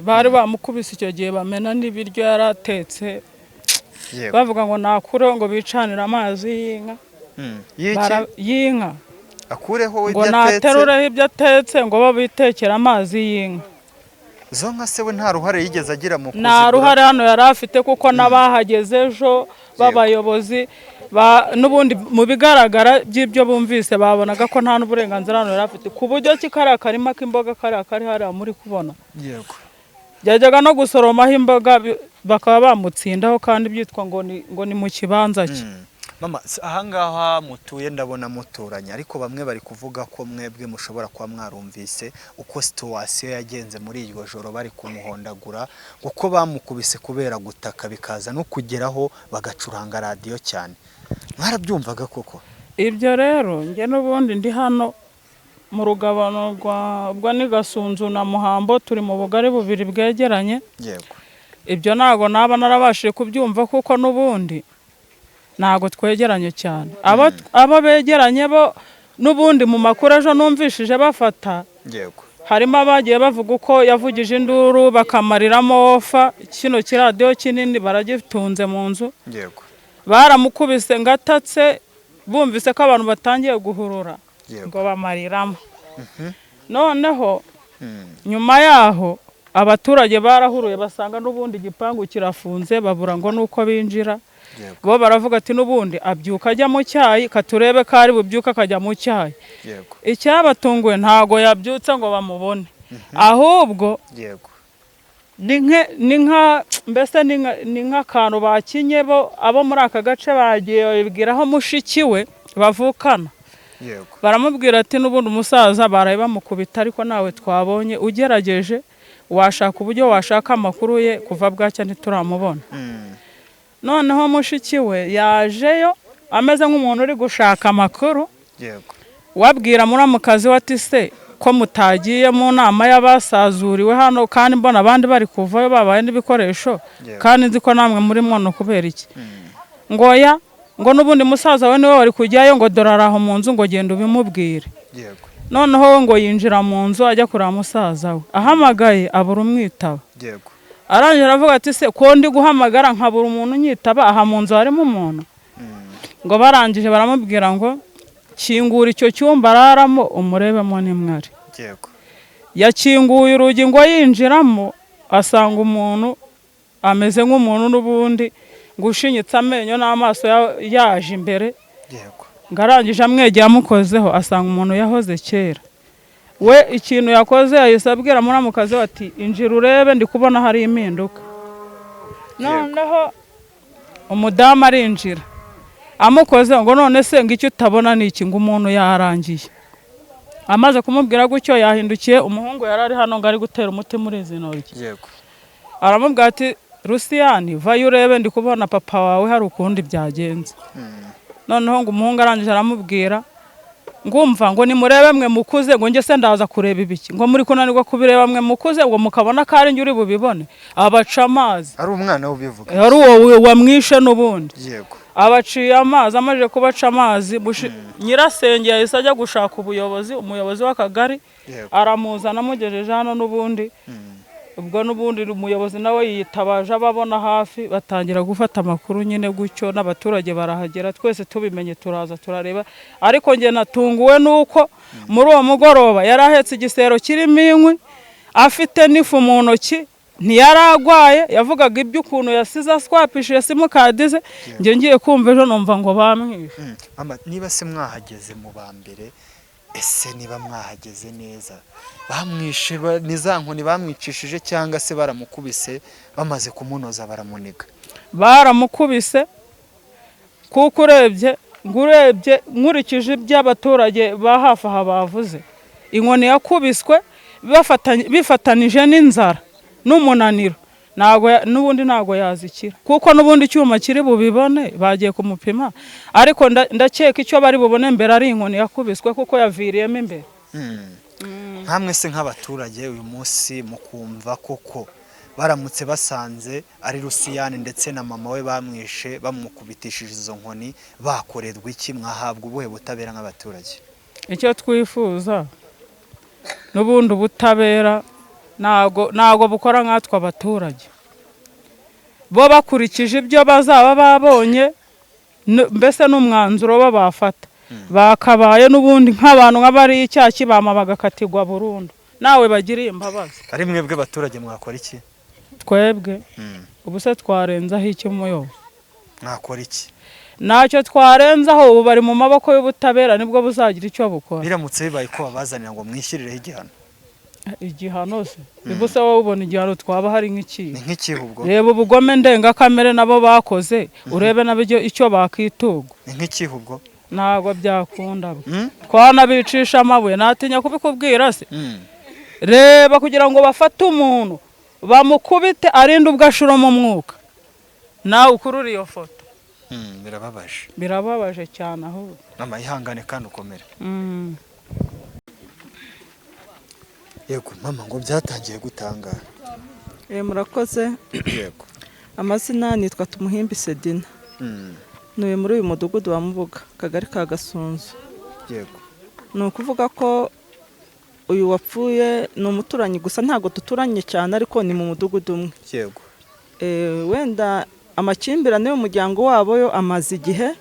Bari bamukubise icyo gihe bamena n'ibiryo yaratetse, bavuga ngo nakure ngo bicanira amazi y'inka. Y'inka akureho ibyo atetse, ngo naterureho ibyo atetse ngo babitekera amazi y'inka. Zo nka se we nta ruhare yigeze agira mu kuzigura? Nta ruhare hano yari afite kuko n'abahageze ejo b'abayobozi n'ubundi mu bigaragara by'ibyo bumvise babonaga ko nta n'uburenganzira hano yari afite, ku buryo kariya karima k'imboga kariya kari hariya muri kubona, yego, yajyaga no gusoromaho imboga bakaba bamutsindaho kandi byitwa ngo ni mu kibanza cye. Mama, ahangaha mutuye ndabona muturanye, ariko bamwe bari kuvuga ko mwebwe mushobora kuba mwarumvise uko situwasiyo yagenze muri iryo joro bari kumuhondagura, kuko bamukubise kubera gutaka bikaza no kugeraho bagacuranga radiyo cyane. Mwarabyumvaga koko? Ibyo rero njye n'ubundi ndi hano mu rugabano rwa ni Gasunzu na Muhambo, turi mu bugari bubiri bwegeranye. Yego. Ibyo ntago naba narabashije kubyumva kuko n'ubundi ntago twegeranye cyane. Abo begeranye bo n'ubundi mu makuru ejo numvishije bafata, yego, harimo abagiye bavuga uko yavugije induru bakamariramo ofa, kino kiradiyo kinini baragitunze mu nzu. Yego. Baramukubise ngatatse, bumvise ko abantu batangiye guhurura ngo bamariramo. Noneho nyuma yaho abaturage barahuruye basanga n'ubundi igipangu kirafunze, babura ngo nuko binjira. Bo baravuga ati n'ubundi abyuka ajya mu cyayi, katurebe ko ari bubyuka akajya mu cyayi. Icyabatunguye ntago yabyutse ngo bamubone, ahubwo ni nk'akantu bakinye bo abo muri aka gace bagiye babibwiraho mushiki we bavukana. Baramubwira ati n'ubundi umusaza baraye bamukubita, ariko nawe twabonye ugerageje washaka uburyo washaka amakuru ye, kuva bwacya ntituramubona. Noneho mushiki we yajeyo ameze nk'umuntu uri gushaka amakuru, wabwira muramukazi we ati se ko mutagiye mu nama y'abasazuriwe hano kandi mbona abandi bari kuvayo babaye n'ibikoresho, kandi nzi ko namwe muri mwono kubera iki? Ngoya ngo n'ubundi musaza we niwe wari kujyayo, ngo doraraho mu nzu ngo genda ubimubwire. Noneho ngo yinjira mu nzu ajya kureba musaza we, ahamagaye abura umwitaba. Arangije aravuga ati se ko ndi guhamagara nkabura umuntu nyitaba, aha mu nzu harimo umuntu? Ngo barangije baramubwira ngo kingura icyo cyumba araramo umurebemo n'imwari. Yakinguye urugi ngo yinjiramo, asanga umuntu ameze nk'umuntu n'ubundi gushinyitse amenyo n'amaso yaje imbere. Ngo arangije amwegeye amukozeho asanga umuntu yahoze kera. We ikintu yakoze yahise abwira muramukazi we ati injira urebe ndi kubona hari impinduka. Noneho umudamu arinjira amukoze ngo none se ngo icyo utabona ni iki? Ngo umuntu yarangiye. Amaze kumubwira gutyo yahindukiye, umuhungu yari ari hano ngo ari gutera umuti muri izi ntoki. Aramubwira ati Rusiyani vayo urebe ndi kubona papa wawe hari ukundi byagenze. Noneho ngo umuhungu arangije aramubwira ngumva ngo nimurebe mwe mukuze, ngo nge se ndaza kureba ibiki? Ngo muri kunanirwa kubireba mwe mukuze ngo mukabona ko ari njye uri bubibone? Abaca amazi. Ari umwana ubivuga? Ari wowe wamwishe n'ubundi. Abaciye amazi, amaje kubaca amazi nyirasenge yahise ajya gushaka ubuyobozi, umuyobozi w'akagari aramuzana amugejeje hano n'ubundi. Ubwo n'ubundi umuyobozi nawe yitabaje ababona hafi, batangira gufata amakuru nyine gutyo, n'abaturage barahagera, twese tubimenye turaza turareba. Ariko nge natunguwe nuko muri uwo mugoroba yari ahetse igisero kirimo inkwi, afite n'ifu mu ntoki, ntiyaragwaye, yavugaga iby'ukuntu yasize aswapishije simukadi ze. Nge ngiye kumva ejo numva ngo bamwishe. Niba se mwahageze mu ba mbere, ese niba mwahageze neza bamwishe ni za nkoni bamwicishije cyangwa se baramukubise bamaze kumunoza baramuniga? Baramukubise kuko urebye nkurikije iby'abaturage ba hafi aha bavuze, inkoni yakubiswe bifatanije n'inzara n'umunaniro n'ubundi ntago yazikira kuko n'ubundi icyuma kiri bubibone bagiye kumupima ariko ndakeka icyo bari bubone mbere ari inkoni yakubiswe kuko yaviriyemo imbere. Nkamwe se nk'abaturage uyu munsi mukumva koko baramutse basanze ari Rusiyani ndetse na mama we bamwishe bamukubitishije izo nkoni bakorerwa iki? Mwahabwa ubuhe butabera nk'abaturage? Icyo twifuza n'ubundi ubutabera ntago bukora nkatwe abaturage, bo bakurikije ibyo bazaba babonye mbese n'umwanzuro bo bafata bakabaye n'ubundi nk'abantu nk'abari icyaha kibama bagakatirwa burundu nawe bagiriye imbabazi. Ari mwebwe abaturage mwakora iki? Twebwe ubu se twarenzaho iki muyobo? Mwakora iki? Ntacyo twarenzaho, ubu bari mu maboko y'ubutabera nibwo buzagira icyo bukora. Biramutse bibaye ko babazanira ngo mwishirireho igihano? Igihano se ubuse wowe ubona igihano twaba hari nk'iki? Ni nk'iki ubwo? Reba ubugome ndengakamere nabo bakoze urebe nabyo icyo bakituga. Ni nk'iki ubwo? Ntago byakunda twanabicisha amabuye natinya kubikubwira se. Reba kugira ngo bafate umuntu bamukubite arinde ubwo ashura mu mwuka nawe ukurura iyo foto. Birababaje cyane aho mama ihangane kandi ukomere. Yego mama ngo byatangiye gutangara. Murakoze. Yego. Amazina nitwa Tumuhimbi Sedina. Nuye muri uyu mudugudu wa Mubuga kagari ka Gasunzu. Yego. Ni ukuvuga ko uyu wapfuye ni umuturanyi gusa ntago tuturanye cyane ariko ni mu mudugudu umwe. Yego. Wenda amakimbirane y'umuryango wabo yo amaze igihe.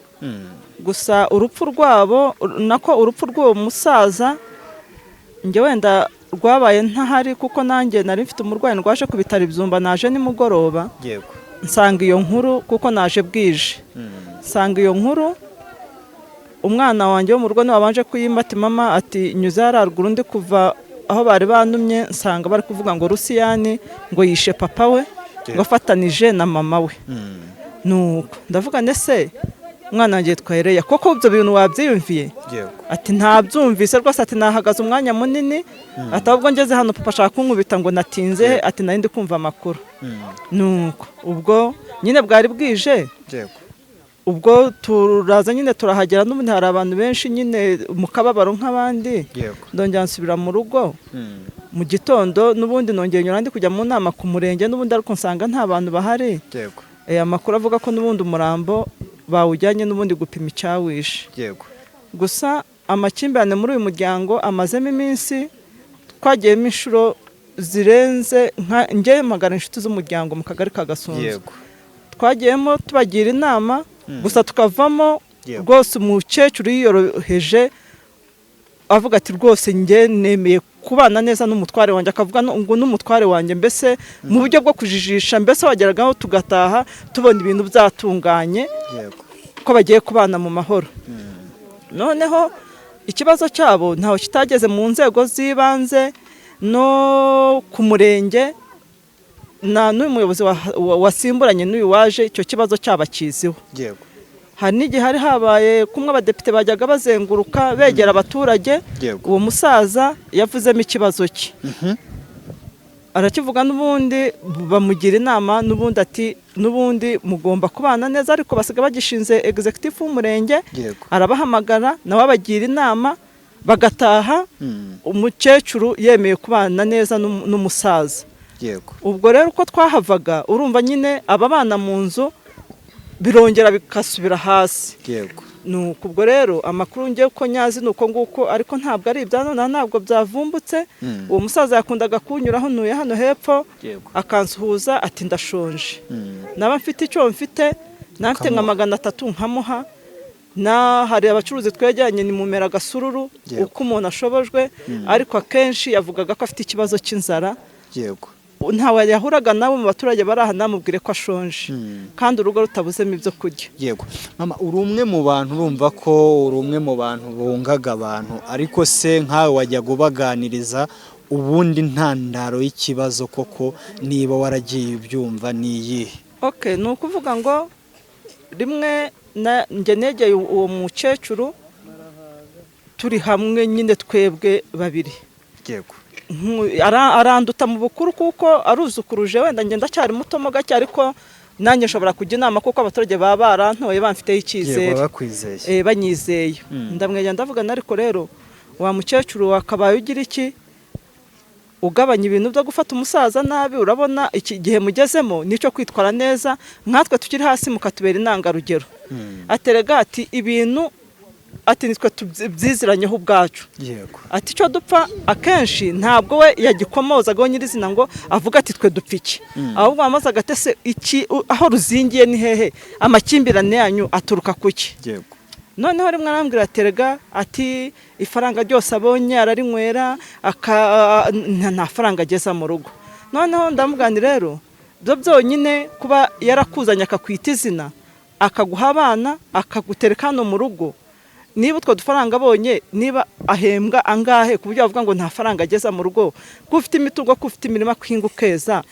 Gusa urupfu rwabo urupfu rw'uwo musaza nge wenda rwabaye ntahari kuko nanjye nari mfite umurwayi ndwaje ku bitaro Ibyumba naje nimugoroba. Yego. Nsanga iyo nkuru kuko naje bwije. Nsanga iyo nkuru umwana wanjye wo mu rugo wabanje kuyimata mama ati nyuze hararuguru ndi kuva aho bari banumye nsanga bari kuvuga ngo Rusiyani ngo yishe papa we ngo afatanije na mama we. Nuko ndavuga nese umwana wanjye twahereye koko ibyo bintu wabyiyumviye? Ati ntabyumvise rwose, ati nahagaze umwanya munini atabwo ngeze hano papa ashaka kunkubita ngo natinze, ati nari ndi kumva amakuru. Nuko ubwo nyine bwari bwije, ubwo turaza nyine turahagera n'ubundi hari abantu benshi nyine mu kababaro nk'abandi. Ndongera nsubira mu rugo mu gitondo n'ubundi nongeye nyura ndi kujya mu nama ku murenge n'ubundi ariko nsanga nta bantu bahari. Amakuru avuga ko n'ubundi umurambo bawujyanye n'ubundi gupima icyawishe. Gusa amakimbirane muri uyu muryango amazemo iminsi, twagiyemo inshuro zirenze nge magana inshuti z'umuryango mu kagari ka Gasunzu. Twagiyemo tubagira inama gusa tukavamo rwose umukecuru yiyoroheje avuga ati rwose nge nemeye kubana neza n'umutware wanjye, akavuga ngo n'umutware wanjye mbese mu buryo bwo kujijisha mbese wageragaho tugataha tubona ibintu byatunganye ko bagiye kubana mu mahoro. Noneho ikibazo cyabo ntaho kitageze mu nzego z'ibanze no ku murenge n'uyu muyobozi wasimburanye n'uyu waje icyo kibazo cyabakiziho. Hari n'igihe hari habaye kumwe abadepite bajyaga bazenguruka begera abaturage, uwo musaza yavuzemo ikibazo cye arakivuga n'ubundi bamugira inama n'ubundi ati n'ubundi mugomba kubana neza, ariko basiga bagishinze executive w'umurenge arabahamagara nawe abagira inama bagataha umukecuru yemeye kubana neza n'umusaza. Ubwo rero uko twahavaga urumva nyine ababana mu nzu birongera bikasubira hasi. Nuko ubwo rero amakuru ngiye uko nyazi nuko nguko, ariko ntabwo ari ibya none ntabwo byavumbutse. Uwo musaza yakundaga kunyuraho nuye hano hepfo akansuhuza ati ndashonje, naba mfite icyo mfite nafite nka 300 nkamuha. Hari abacuruzi twegeranye ni mumera gasururu uko umuntu ashobojwe, ariko akenshi yavugaga ko afite ikibazo cy'inzara. Ntawe yahuraga nabo mu baturage baraha namubwire ko ashonje kandi urugo rutabuzemo ibyo kurya. Mama uri umwe mu bantu, urumva ko uri umwe mu bantu bungaga abantu, ariko se nkawe wajya kubaganiriza ubundi ntandaro y'ikibazo koko niba waragiye ubyumva ni iyihe? Ni ukuvuga ngo rimwe njye negeye uwo mukecuru turi hamwe nyine twebwe babiri. aranduta mu bukuru kuko aruzukuruje wenda ngenda cyari muto mo gake ariko nanjye nshobora kujya inama kuko abaturage baba barantoye bamfiteho icyizere banyizeye ndamwegera ndavugana ariko rero wa mukecuru wakabaye ugira iki ugabanya ibintu byo gufata umusaza nabi urabona iki gihe mugezemo nicyo kwitwara neza nkatwe tukiri hasi mukatubera intangarugero aterega ati ibintu ati nitwe tubyiziranyeho ubwacu ati icyo dupfa akenshi ntabwo we yagikomozaga nyirizina ngo avuga ati twe dupfa iki ahubwo amaze agatese iki aho ruzingiye ni hehe amakimbirane yanyu aturuka kuki noneho rimwe arambwira aterega ati ifaranga ryose abonye ararinywera nta faranga ageza mu rugo noneho ndamubwira rero byo byonyine kuba yarakuzanye akakwita izina akaguha abana akagutereka hano mu rugo niba utwo dufaranga abonye niba ahembwa angahe ku buryo bavuga ngo nta faranga ageza mu rugo ko ufite imitungo ko ufite imirima kwinga ukeza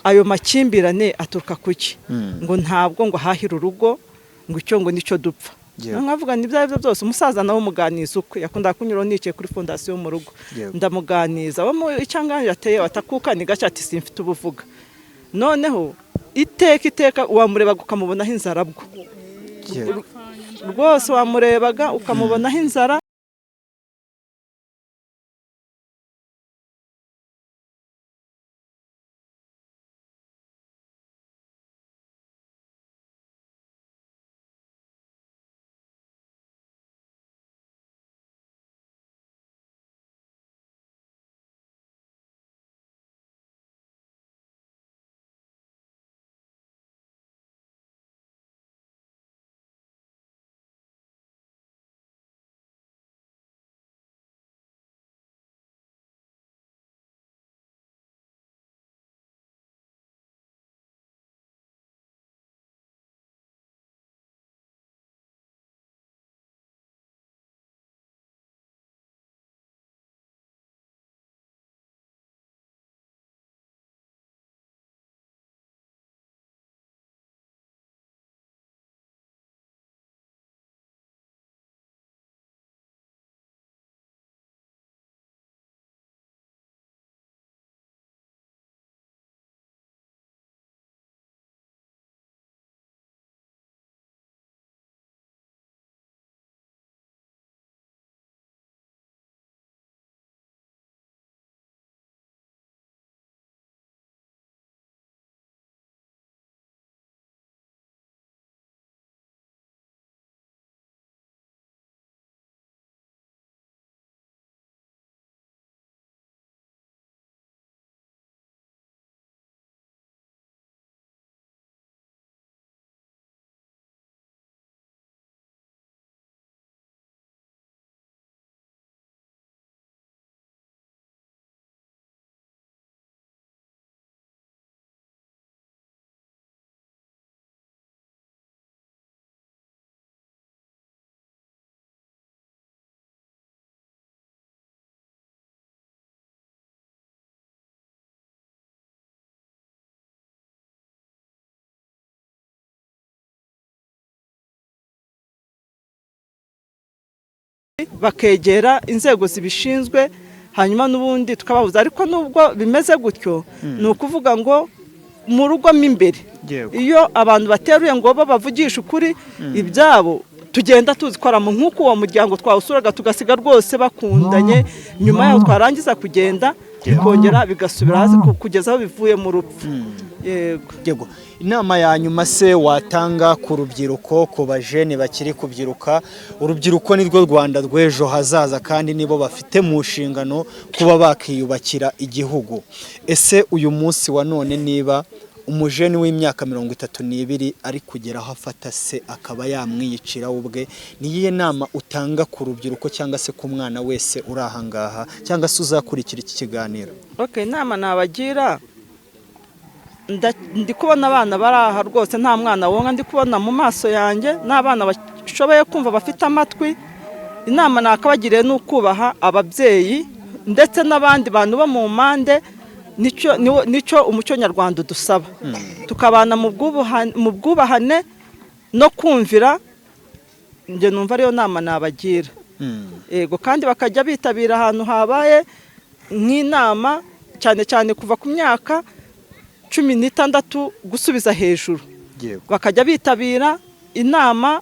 ayo makimbirane aturuka kuki ngo ntabwo ngo ahahire urugo ngo icyo ngo nicyo dupfa nkavuga n'ibyo ari byo byose umusaza nawe umuganiza ukwe yakundaga kunyuraho nicaye kuri fondasiyo mu rugo ndamuganiza icyanganira ateye atakuka ni gake ati simfite ubuvuga noneho iteka wamurebaga ukamubonaho inzara bwo rwose wamurebaga ukamubonaho inzara bakegera inzego zibishinzwe hanyuma n'ubundi tukababuza ariko nubwo bimeze gutyo ni ukuvuga ngo mu rugo mo imbere iyo abantu bateruye ngo bavugisha ukuri ibyabo tugenda tuzikoramo nk'uko uwo muryango twawusuraga tugasiga rwose bakundanye nyuma yaho twarangiza kugenda bikongera bigasubira hasi kugeza aho bivuye mu rupfu yego inama ya nyuma se watanga ku rubyiruko ku bajene bakiri kubyiruka urubyiruko nirwo Rwanda rw'ejo hazaza kandi nibo bafite mu nshingano kuba bakiyubakira igihugu ese uyu munsi wa none niba umujeni w'imyaka 32 ari kugeraho afata se akaba yamwiyicira ubwe niyihe nama utanga ku rubyiruko cyangwa se ku mwana wese uri ahangaha cyangwa se uzakurikira iki kiganiro inama nabagira ndi kubona abana baraha rwose nta mwana wonga ndi kubona mu maso yanjye n'abana bashoboye kumva bafite amatwi inama nakabagiriye n'ukubaha ababyeyi ndetse n'abandi bantu bo mu mpande nico umuco nyarwanda dusaba tukabana mu bwubahane no kumvira nge numva ariyo nama nabagira yego kandi bakajya bitabira ahantu habaye nk'inama cyane cyane kuva ku myaka 16 gusubiza hejuru, bakajya bitabira inama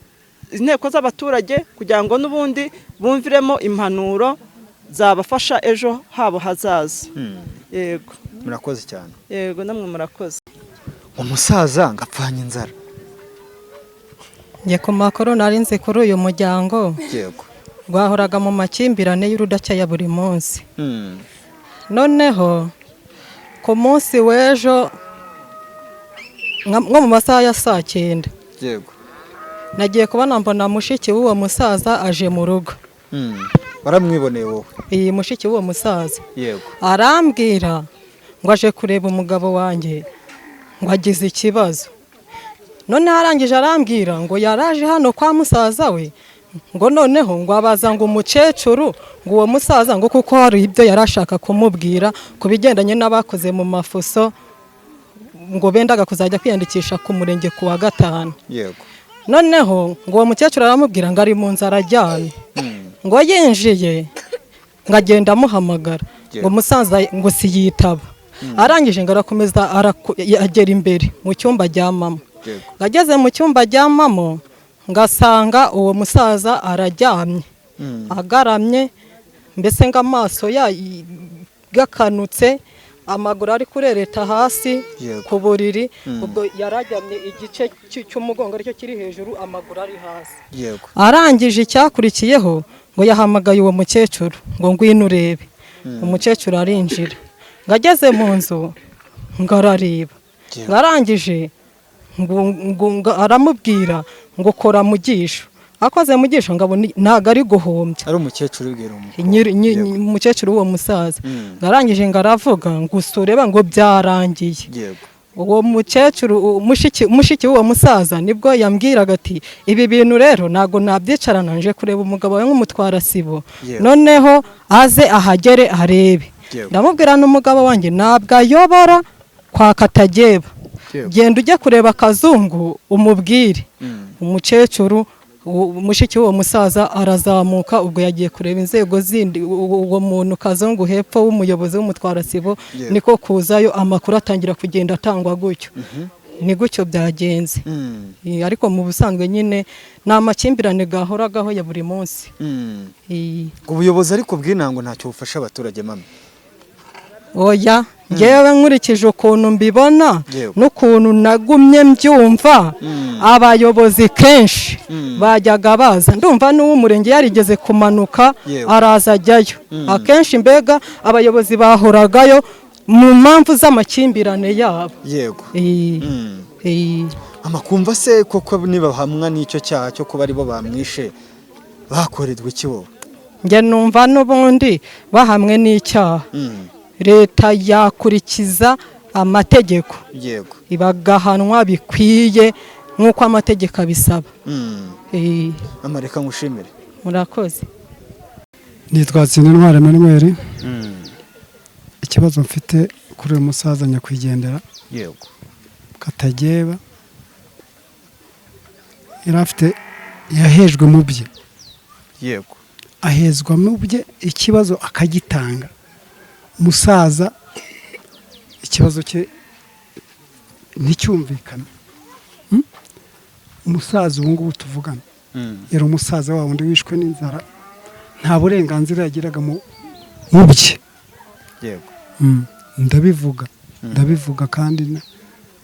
inteko z'abaturage kugira ngo n'ubundi bumviremo impanuro zabafasha ejo habo hazaza. Yego, murakoze cyane. Yego, namwe murakoze. Umusaza ngapfanye inzara. Nge ku makuru nari nzi kuri uyu muryango, Yego, rwahoraga mu makimbirane y'urudaca ya buri munsi. Noneho ku munsi w'ejo nko mu masaha ya 9:00, yego, nagiye kubona mbona mushiki w'uwo musaza aje mu rugo. Waramwiboneye wowe? Iyi mushiki w'uwo musaza, yego, arambwira ngo aje kureba umugabo wanjye ngo agize ikibazo. None arangije arambwira ngo yaraje hano kwa musaza we, ngo noneho ngo abaza ngo umukecuru ngo uwo musaza ngo kuko hari ibyo yarashaka kumubwira ku bigendanye n'abakoze mu mafuso, ngo bendaga kuzajya kwiyandikisha ku murenge ku wa 5. yego, Noneho ngo uwo mukecuru aramubwira ngo ari mu nzara ajyanye, ngo yinjiye ngo agenda amuhamagara ngo musaza ngo siyitaba. Arangije ngo arakomeza agera imbere mu cyumba ajyamamo. Ageze mu cyumba ajyamamo ngasanga uwo musaza araryamye, agaramye, mbese ngo amaso gakanutse, amaguru ari kurereta hasi ku buriri. Ubwo yarajyamye igice cy'umugongo aricyo kiri hejuru, amaguru ari hasi. Arangije icyakurikiyeho ngo yahamagaye uwo mukecuru ngo ngwino urebe. Umukecuru arinjira, ngo ageze mu nzu ngo arareba, ngo arangije ngo aramubwira ngo kora mu gisho. Akoze mu gisho ngo ntago ari guhombya. Ari umukecuru ubwira umukecuru w'uwo musaza. Ngo arangije ngo aravuga ngo usureba ngo byarangiye. Uwo mukecuru mushiki w'uwo musaza nibwo yambwiraga ati ibi bintu rero nago nabyicarana nje kureba umugabo we nk'umutwara sibo, noneho aze ahagere arebe. Ndamubwira n'umugabo wanjye nabwo ayobora kwa Katageba, genda ujye kureba Kazungu umubwire. Umukecuru mushiki w'uwo musaza arazamuka, ubwo yagiye kureba inzego zindi. Uwo muntu Kazungu hepfo w'umuyobozi w'umutwara sibo niko kuzayo, amakuru atangira kugenda atangwa gutyo. Ni gutyo byagenze. Ariko mu busanzwe nyine nta makimbirane gahoragaho ya buri munsi. Ubuyobozi ariko bw'intango ntacyo bufasha abaturage mama? Oya, ngewe nkurikije ukuntu mbibona n'ukuntu nagumye mbyumva, abayobozi kenshi bajyaga baza. Ndumva n'uw'umurenge yarigeze kumanuka araza ajyayo. Akenshi mbega abayobozi bahoragayo mu mpamvu z'amakimbirane yabo. Yego. Amakumva se koko niba hamwa n'icyo cyaha cyo kuba aribo bamwishe bakorerwa iki bo? Nge numva n'ubundi bahamwe n'icyaha, leta yakurikiza amategeko, yego, ibagahanwa bikwiye nk'uko amategeko abisaba. Amareka ngushimire. Murakoze. Nitwa Ntwari Emmanuel. Ikibazo mfite kuri uyu musaza nyakwigendera, yego, Katageba, yahejwe mu bye. Yego, ahezwa mu bye, ikibazo akagitanga. Musaza ikibazo cye nticyumvikana. Umusaza ubu ngubu tuvugana yari umusaza wa wundi wishwe n'inzara, nta burenganzira yagiraga mu bye. Yego, ndabivuga kandi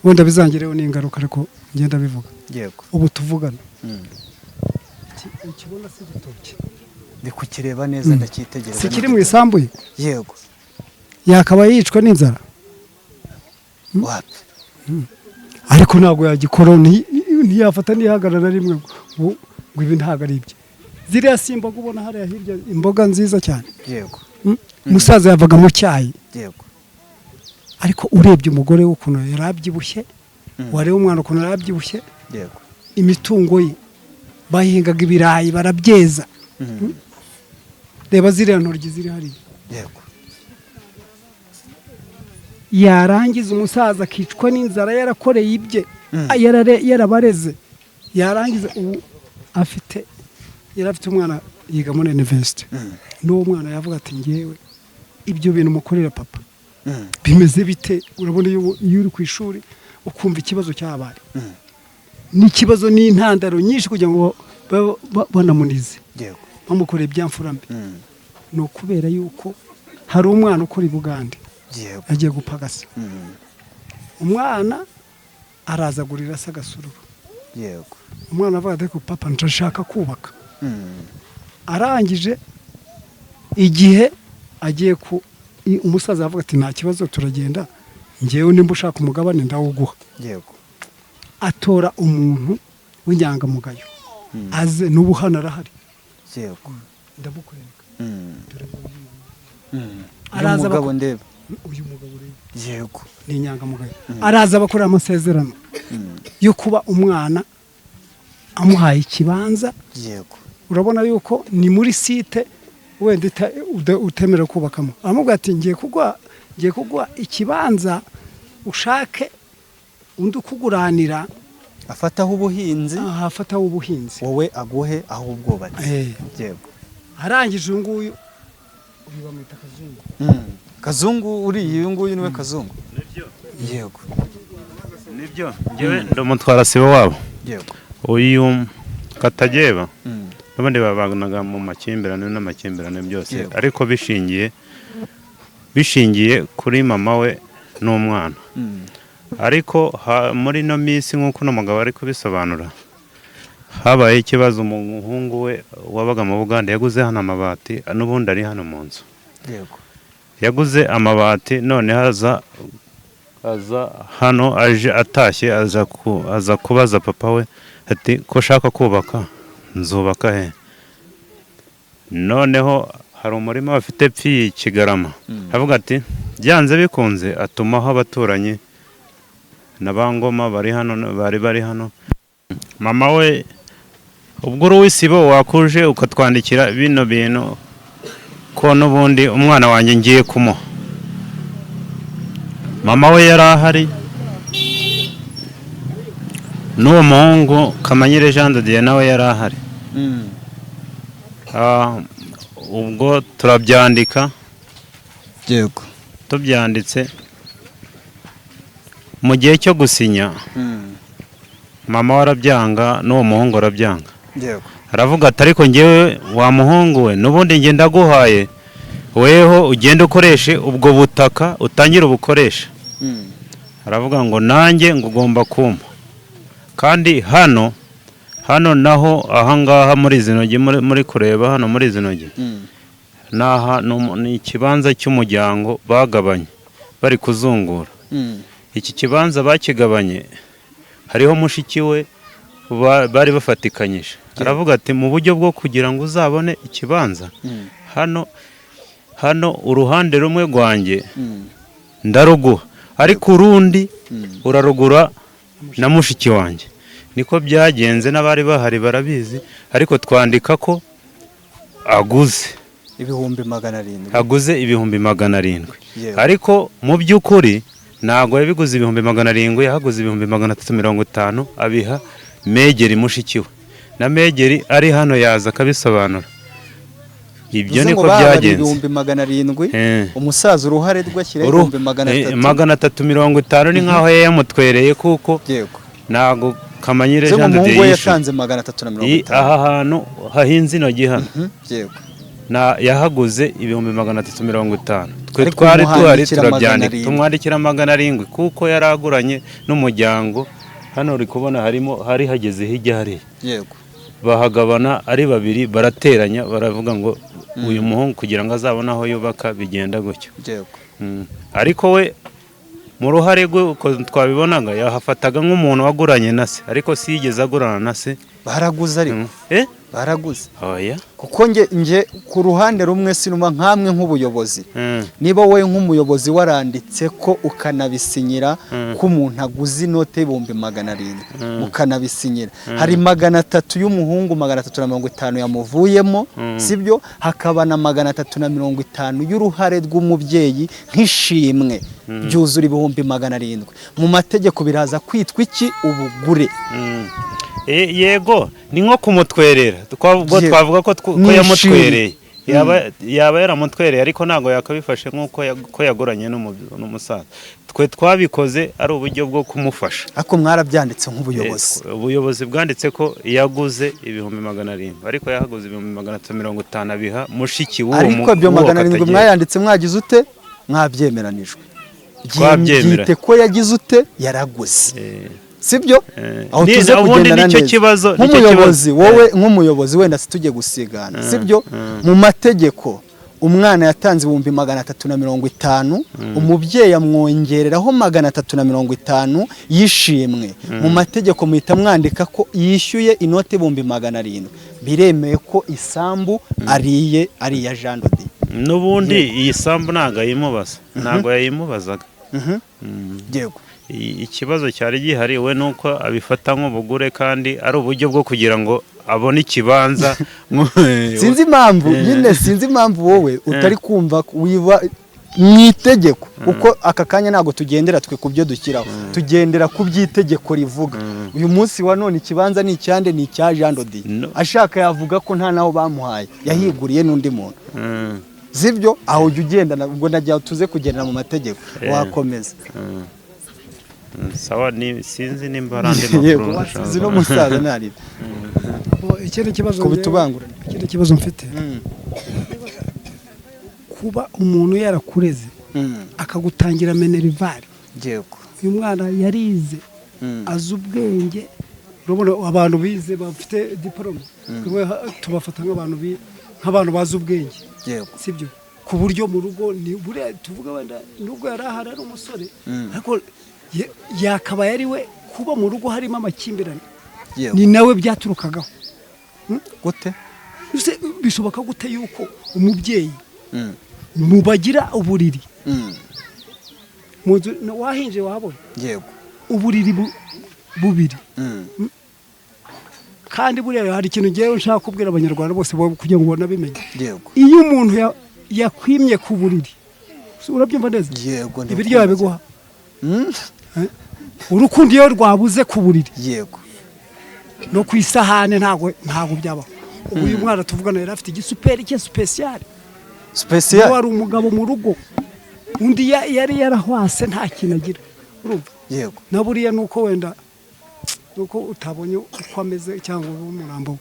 wenda bizangireho n'ingaruka, ariko ngenda bivuga. Yego, ubu tuvugana ikibona se gitoki ndi kukireba neza, ndacyitegereza. Si kiri mu isambu ye? Yego. Yakaba yicwa n'inzara? Wapi? Ariko ntabwo yagikora, ntiyafata n'ihagarara rimwe ngo ibi ntabwo ari ibye. Ziriya simba ubona hariya hirya, imboga nziza cyane. Yego. Umusaza yavaga mu cyayi. Yego. Ariko urebye umugore w'ukuntu yarabyibushye, wareba umwana ukuntu yarabyibushye. Yego. Imitungo ye bahingaga ibirayi barabyeza. Reba ziriya ntoryi ziri hariya. Yego. Yarangiza umusaza akicwa n'inzara yarakoreye ibye, yarabareze. Yarangiza ubu yarafite umwana yiga muri university. N'uwo mwana yavuga ati ngewe ibyo bintu mukorera papa bimeze bite? Urabona iyo uri ku ishuri ukumva ikibazo cyabaye n'ikibazo n'intandaro nyinshi kugira ngo banamunize bamukoreye ibyamfura mbi, ni ukubera yuko hari umwana ukora i Bugande agiye gupagasa, umwana arazagurira se agasururu, umwana avuga ati papa ndashaka kubaka, arangije igihe agiye ku umusaza avuga ati nta kibazo turagenda, ngewe nimba ushaka umugabane ndawuguha, atora umuntu w'inyangamugayo aze n'ubu hano arahari, ndamukwereka araza uyu mugabo rero ni inyangamugayo, araza bakorera amasezerano yo kuba umwana amuhaye ikibanza, urabona yuko ni muri site wenda utemera kubakamo, aramubwira ati ngiye kugwa ikibanza ushake undi ukuguranira, afataho ubuhinzi, wowe aguhe aho ubwubatsi. arangije uyu nguyu bamwita Kazungu. Kazungu uyu nguyu niwe Kazungu. Nibyo ngewe ndamutwara sibo wabo. Uyu Katageba n'abandi babanaga mu makimbirane n'amakimbirane byose, ariko bishingiye kuri mama we n'umwana. Ariko muri no minsi nk'uko n'umugabo ari kubisobanura, habaye ikibazo umuhungu we wabaga mu Bugande yaguze hano amabati, n'ubundi ari hano mu nzu, yaguze amabati, none aza hano aje atashye, aza kubaza papa we ati ko shaka kubaka nzubaka he? Noneho hari umurima bafite pfi Kigarama, avuga ati byanze bikunze atumaho abaturanyi n'abangoma bari hano. Mama we ubwo uruwisibo wakuje ukatwandikira bino bintu ko n'ubundi umwana wanjye ngiye kumuha. Mama we yari ahari, n'uwo muhungu Kamanyire Jean de Dieu nawe yari ahari. Ubwo turabyandika, tubyanditse mu gihe cyo gusinya, mama warabyanga n'uwo muhungu arabyanga, aravuga ati ariko ngewe wa muhungu we n'ubundi nge ndaguhaye, weho ugenda ukoreshe ubwo butaka utangira ubukoresha. Aravuga ngo nanjye ngo ugomba kumpa, kandi hano naho ahangaha muri zinogi muri kureba hano muri zinogi ni ikibanza cy'umuryango bagabanye bari kuzungura. Iki kibanza bakigabanye, hariho mushiki we bari bafatikanyije, aravuga ati mu buryo bwo kugira ngo uzabone ikibanza hano uruhande rumwe rwanjye ndaruguha, ariko urundi urarugura na mushiki wanjye. Niko byagenze, n'abari bahari barabizi, ariko twandika ko aguze ibihumbi 700. Aguze ibihumbi 700, ariko mu by'ukuri ntago yabiguze ibihumbi 700, yahaguze ibihumbi 350 abiha Megeri mushiki we, na Megeri ari hano yaza akabisobanura. Ibyo niko byagenze. Ibihumbi 700, umusaza uruhare rwashyira ibihumbi 350 ni nkaho yamutwereye, kuko ntago Kamanyire Jean de Dieu yatanze 350. Aha hantu hahinze inogi hano yahaguze ibihumbi 350. Twe twari tuhari turabyandika, tumwandikira 700, kuko yaraguranye n'umuryango. Hano uri kubona hari hageze hirya hari, bahagabana ari babiri, barateranya baravuga ngo uyu muhungu kugira ngo azabone aho yubaka bigenda gutyo. Ariko we mu ruhare rwe uko twabibonaga yahafataga nk'umuntu waguranye na se, ariko si yigeze agurana na se. Baraguze ariko baraguze. Oya, kuko nge ku ruhande rumwe sinuma nkamwe nk'ubuyobozi, niba wowe nk'umuyobozi waranditse ko ukanabisinyira ko umuntu aguze inote y'ibihumbi 700, ukanabisinyira, hari 300 y'umuhungu, 350 yamuvuyemo, sibyo? Hakaba na 350 y'uruhare rw'umubyeyi nk'ishimwe, byuzura ibihumbi 700. Mu mategeko biraza kwitwa iki? Ubugure. Yego, ni nko kumutwerera, twavuga ko yamutwereye. yaba yaramutwereye ariko ntabwo yakabifashe nk'uko yaguranye n'umusaza. Twe twabikoze ari uburyo bwo kumufasha. Ariko mwarabyanditse nk'ubuyobozi. Ubuyobozi bwanditse ko yaguze 700,000 ariko yahaguze 350 abiha mushiki w'uwo. Ariko ibyo 700 mwayanditse mwagize ute? Mwabyemeranijwe. Byite ko yagize ute? Yaraguze. Sibyo? Aho tuze kugendana neza. Nk'umuyobozi wowe nk'umuyobozi wenda situje gusigana. Sibyo? Mu mategeko umwana yatanze 350, umubyeyi amwongereraho 350 yishimwe. Mu mategeko muhita mwandika ko yishyuye inoti 700. Biremeye ko isambu ariye ari ya Jean Dodi. Nubundi iyi sambu ntago yimubaza. Ntago yayimubazaga. Yego. Ikibazo cyari gihari we nuko abifata nk'ubugure kandi ari uburyo bwo kugira ngo abone ikibanza. Sinzi impamvu nyine sinzi impamvu wowe utari kumva wiba mwitegeko uko aka kanya ntago tugendera twe kubyo dukiraho tugendera ku byitegeko rivuga. Uyu munsi wa none ikibanza ni icyande ni icya Jean Dodi. Ashaka yavuga ko nta naho bamuhaye yahiguriye n'undi muntu. Sibyo aho ugenda ubwo najya tuze kugendera mu mategeko wakomeza. Sawa ni sinzi nimba arande makuru zino musaza nari ikindi kibazo kubitubangura ikindi kibazo mfite kuba umuntu yarakureze akagutangira Minerval. Yego. Uyu mwana yarize azi ubwenge urabona abantu bize bafite diploma tubafata nk'abantu bazi ubwenge. Yego. Sibyo ku buryo mu rugo ni bure tuvuga wenda nubwo yarahara ari umusore ariko yakaba yari we kuba mu rugo harimo amakimbirane ni nawe byaturukagaho. Gute bishoboka gute yuko umubyeyi mubagira uburiri wahinje wabona. Yego. Uburiri bubiri kandi buriya hari ikintu ngewe nshaka kubwira abanyarwanda bose kugira ngo banabimenye. Yego. Iyo umuntu yakwimye ku buriri urabyumva neza. Yego. Ibiryo yabiguha urukundo iyo rwabuze ku buriri. Yego. No ku isahane ntago byabaho. Uyu mwana tuvugana yari afite igisuperi cye special wari umugabo mu rugo undi yari yarahwase nta kintu agira urumva. Yego. Na buriya nuko wenda nuko utabonye uko ameze cyangwa umurambo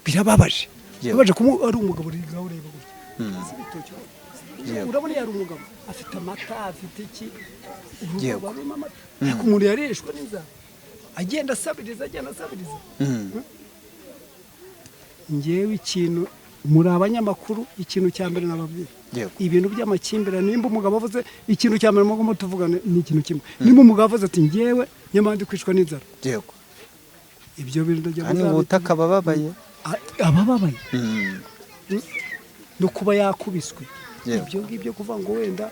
birababaje. Babaje ari umugabo ringaho ureba gutya. Urabona yari umugabo afite amata afite iki urugo ariko umuntu yarishwe neza agenda asabiriza ngewe ikintu muri abanyamakuru ikintu cya mbere nababwira ibintu by'amakimbirane nimba umugabo avuze ikintu cya mbere mugomba tuvugana ni ikintu kimwe. Nimba umugabo avuze ati ngewe nyamandi kwishwa n'inzara. Yego. Ibyo bintu ndagira ngo ubutaka abababaye no kuba yakubiswe. Ibyo ngibyo kuva ngo wenda